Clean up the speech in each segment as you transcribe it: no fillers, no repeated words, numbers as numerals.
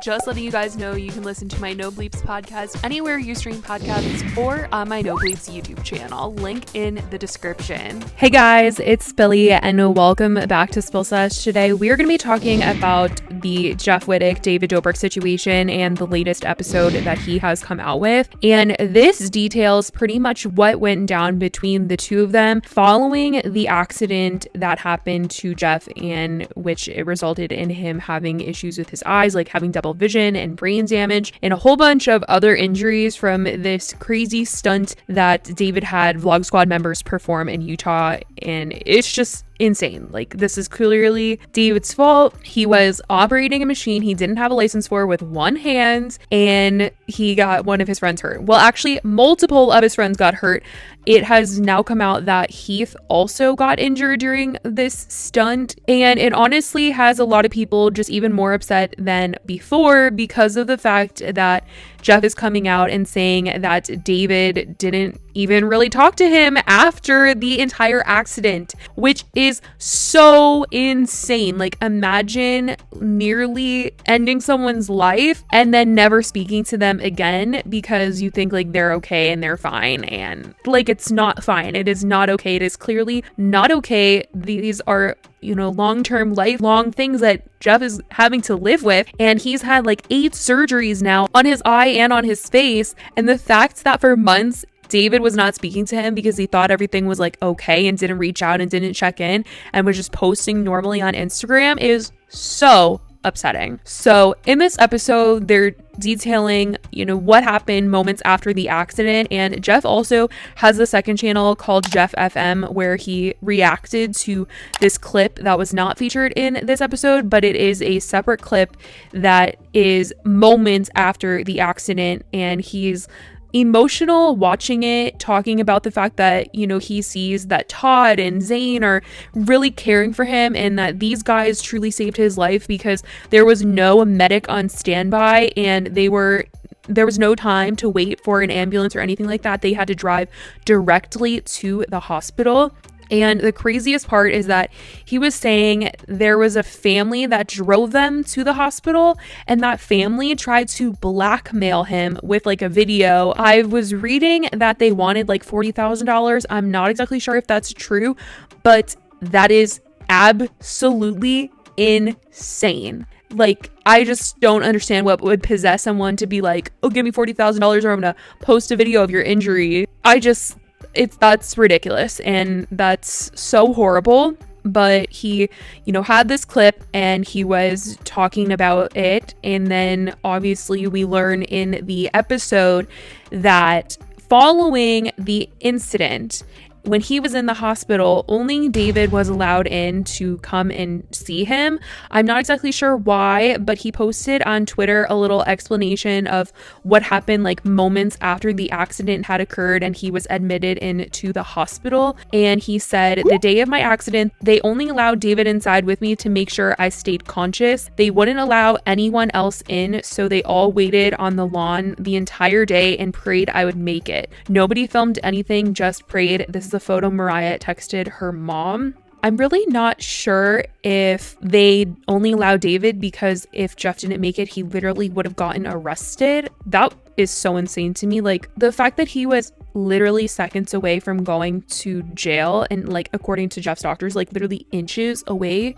Just letting you guys know you can listen to my No Bleeps podcast anywhere you stream podcasts or on my No Bleeps YouTube channel. Link in the description. Hey guys, it's Billy and welcome back to Spill Sesh. Today we are going to be talking about the Jeff Wittek, David Dobrik situation and the latest episode that he has come out with. And this details pretty much what went down between the two of them following the accident that happened to Jeff, and which it resulted in him having issues with his eyes, like having double vision and brain damage and a whole bunch of other injuries from this crazy stunt that David had Vlog Squad members perform in Utah. And it's just insane. Like, this is clearly David's fault. He was operating a machine he didn't have a license for with one hand, and he got one of his friends hurt. Well, actually, multiple of his friends got hurt. It has now come out that Heath also got injured during this stunt, and it honestly has a lot of people just even more upset than before because of the fact that Jeff is coming out and saying that David didn't even really talk to him after the entire accident, which is so insane. Like, imagine nearly ending someone's life and then never speaking to them again because you think like they're okay and they're fine, and like it's not fine. It is not okay. It is clearly not okay. These are, you know, long-term, lifelong things that Jeff is having to live with, and he's had like 8 surgeries now on his eye and on his face. And the fact that for months David was not speaking to him because he thought everything was like okay and didn't reach out and didn't check in and was just posting normally on Instagram is so upsetting. So in this episode, they're detailing, you know, what happened moments after the accident. And Jeff also has a second channel called Jeff FM where he reacted to this clip that was not featured in this episode, but it is a separate clip that is moments after the accident, and he's emotional watching it, talking about the fact that, you know, he sees that Todd and Zane are really caring for him and that these guys truly saved his life because there was no medic on standby and there was no time to wait for an ambulance or anything like that. They had to drive directly to the hospital. And the craziest part is that he was saying there was a family that drove them to the hospital, and that family tried to blackmail him with like a video. I was reading that they wanted like $40,000. I'm not exactly sure if that's true, but that is absolutely insane. Like, I just don't understand what would possess someone to be like, oh, give me $40,000 or I'm gonna post a video of your injury. That's ridiculous, and that's so horrible. But he, you know, had this clip and he was talking about it, and then obviously we learn in the episode that following the incident, when he was in the hospital, only David was allowed in to come and see him. I'm not exactly sure why, but he posted on Twitter a little explanation of what happened like moments after the accident had occurred and he was admitted into the hospital. And he said, the day of my accident, they only allowed David inside with me to make sure I stayed conscious. They wouldn't allow anyone else in, so they all waited on the lawn the entire day and prayed I would make it. Nobody filmed anything, just prayed. This is a photo Mariah texted her mom. I'm really not sure if they only allow David because if Jeff didn't make it, he literally would have gotten arrested. That is so insane to me. Like, the fact that he was literally seconds away from going to jail, and like, according to Jeff's doctors, like literally inches away,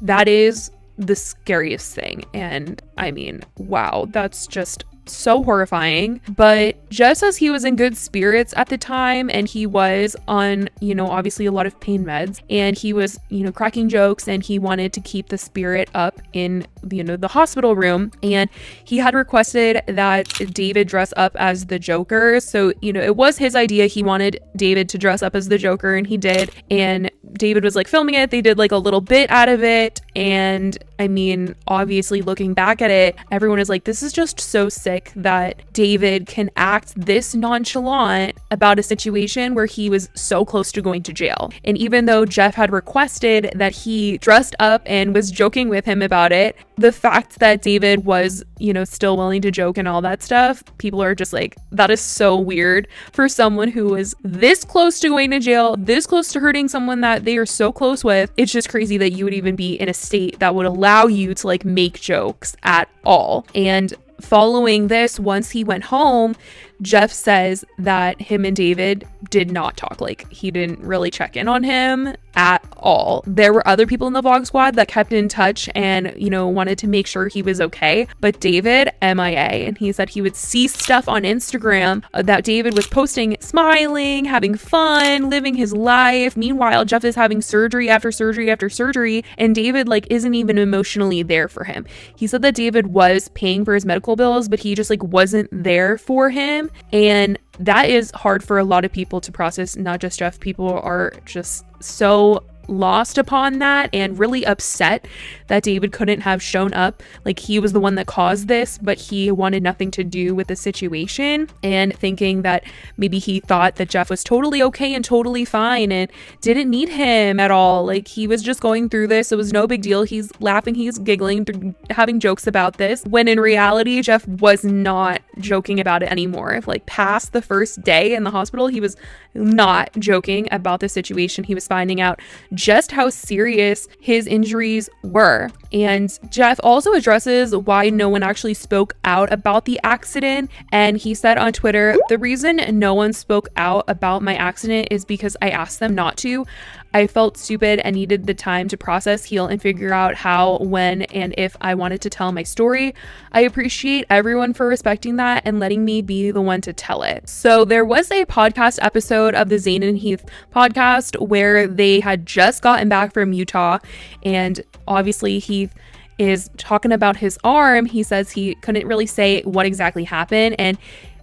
that is the scariest thing. And I mean, wow, that's just so horrifying. But just as he was in good spirits at the time, and he was on, you know, obviously a lot of pain meds, and he was, you know, cracking jokes, and he wanted to keep the spirit up in, you know, the hospital room, and he had requested that David dress up as the Joker. So, you know, it was his idea. He wanted David to dress up as the Joker, and he did. And David was like filming it. They did like a little bit out of it, and I mean, obviously looking back at it, everyone is like, this is just so sick. pathetic that David can act this nonchalant about a situation where he was so close to going to jail. And even though Jeff had requested that he dressed up and was joking with him about it, the fact that David was, still willing to joke and all that stuff, people are just like, that is so weird for someone who is this close to going to jail, this close to hurting someone that they are so close with. It's just crazy that you would even be in a state that would allow you to like make jokes at all. And following this, once he went home, Jeff says that him and David did not talk. Like, he didn't really check in on him at all. There were other people in the Vlog Squad that kept in touch and, wanted to make sure he was okay. But David, MIA. And he said he would see stuff on Instagram that David was posting, smiling, having fun, living his life. Meanwhile, Jeff is having surgery after surgery after surgery, and David, isn't even emotionally there for him. He said that David was paying for his medical bills, but he just, wasn't there for him. And that is hard for a lot of people to process, not just Jeff. People are just so lost upon that and really upset that David couldn't have shown up. Like, he was the one that caused this, but he wanted nothing to do with the situation, and thinking that maybe he thought that Jeff was totally okay and totally fine and didn't need him at all. Like, he was just going through this. It was no big deal. He's laughing, he's giggling, having jokes about this, when in reality, Jeff was not joking about it anymore. Past the first day in the hospital, he was not joking about the situation. He was finding out just how serious his injuries were. And Jeff also addresses why no one actually spoke out about the accident. And he said on Twitter, "The reason no one spoke out about my accident is because I asked them not to. I felt stupid and needed the time to process, heal, and figure out how, when, and if I wanted to tell my story. I appreciate everyone for respecting that and letting me be the one to tell it." So there was a podcast episode of the Zane and Heath podcast where they had just gotten back from Utah, and obviously Heath is talking about his arm. He says he couldn't really say what exactly happened, and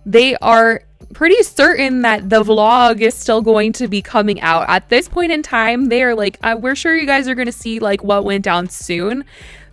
they are pretty certain that the vlog is still going to be coming out. At this point in time, they are like, we're sure you guys are going to see what went down soon,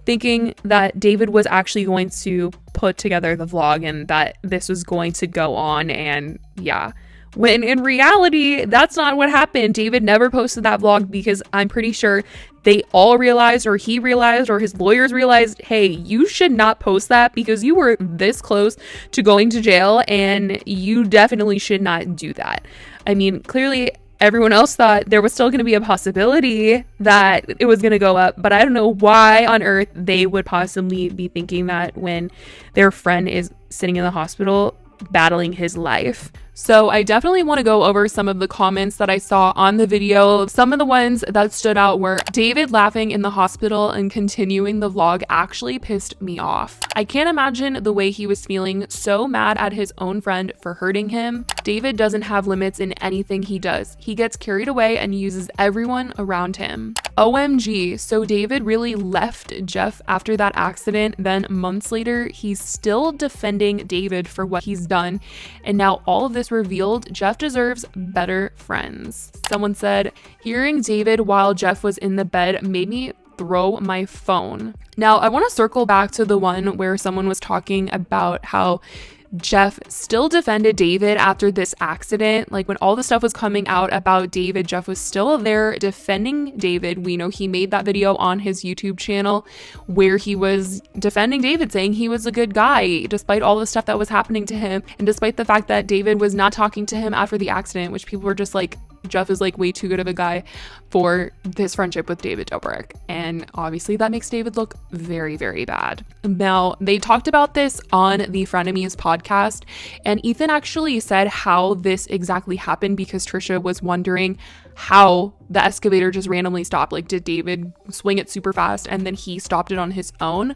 thinking that David was actually going to put together the vlog and that this was going to go on. And yeah, when in reality, that's not what happened. David never posted that vlog because I'm pretty sure they all realized, or he realized, or his lawyers realized, hey, you should not post that because you were this close to going to jail and you definitely should not do that. I mean, clearly everyone else thought there was still going to be a possibility that it was going to go up, but I don't know why on earth they would possibly be thinking that when their friend is sitting in the hospital battling his life. So I definitely want to go over some of the comments that I saw on the video. Some of the ones that stood out were, "David laughing in the hospital and continuing the vlog actually pissed me off. I can't imagine the way he was feeling, so mad at his own friend for hurting him. David doesn't have limits in anything he does. He gets carried away and uses everyone around him. OMG, so David really left Jeff after that accident, then months later, he's still defending David for what he's done. And now all of this revealed, Jeff deserves better friends." Someone said, "Hearing David while Jeff was in the bed made me throw my phone." Now, I want to circle back to the one where someone was talking about how Jeff still defended David after this accident. When all the stuff was coming out about David, Jeff was still there defending David. We know he made that video on his YouTube channel where he was defending David, saying he was a good guy despite all the stuff that was happening to him, and despite the fact that David was not talking to him after the accident, which people were just like, Jeff is way too good of a guy for his friendship with David Dobrik. And obviously that makes David look very, very bad. Now, they talked about this on the Frenemies podcast, and Ethan actually said how this exactly happened because Trisha was wondering how the excavator just randomly stopped. Did David swing it super fast and then he stopped it on his own?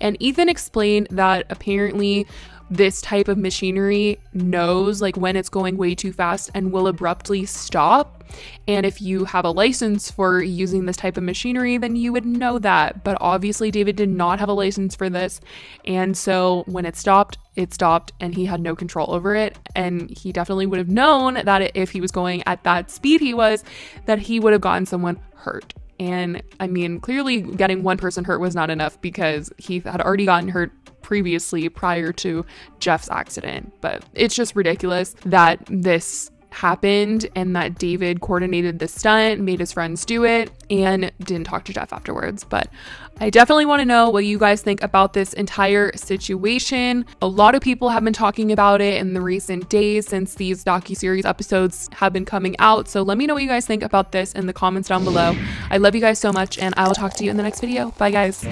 And Ethan explained that apparently this type of machinery knows when it's going way too fast and will abruptly stop. And if you have a license for using this type of machinery, then you would know that. But obviously David did not have a license for this. And so when it stopped, and he had no control over it. And he definitely would have known that if he was going at that speed he was, that he would have gotten someone hurt. And I mean, clearly getting one person hurt was not enough because Heath had already gotten hurt previously prior to Jeff's accident. But it's just ridiculous that this happened and that David coordinated the stunt, made his friends do it, and didn't talk to Jeff afterwards. But I definitely want to know what you guys think about this entire situation. A lot of people have been talking about it in the recent days since these docuseries episodes have been coming out. So let me know what you guys think about this in the comments down below. I love you guys so much, and I will talk to you in the next video. Bye, guys.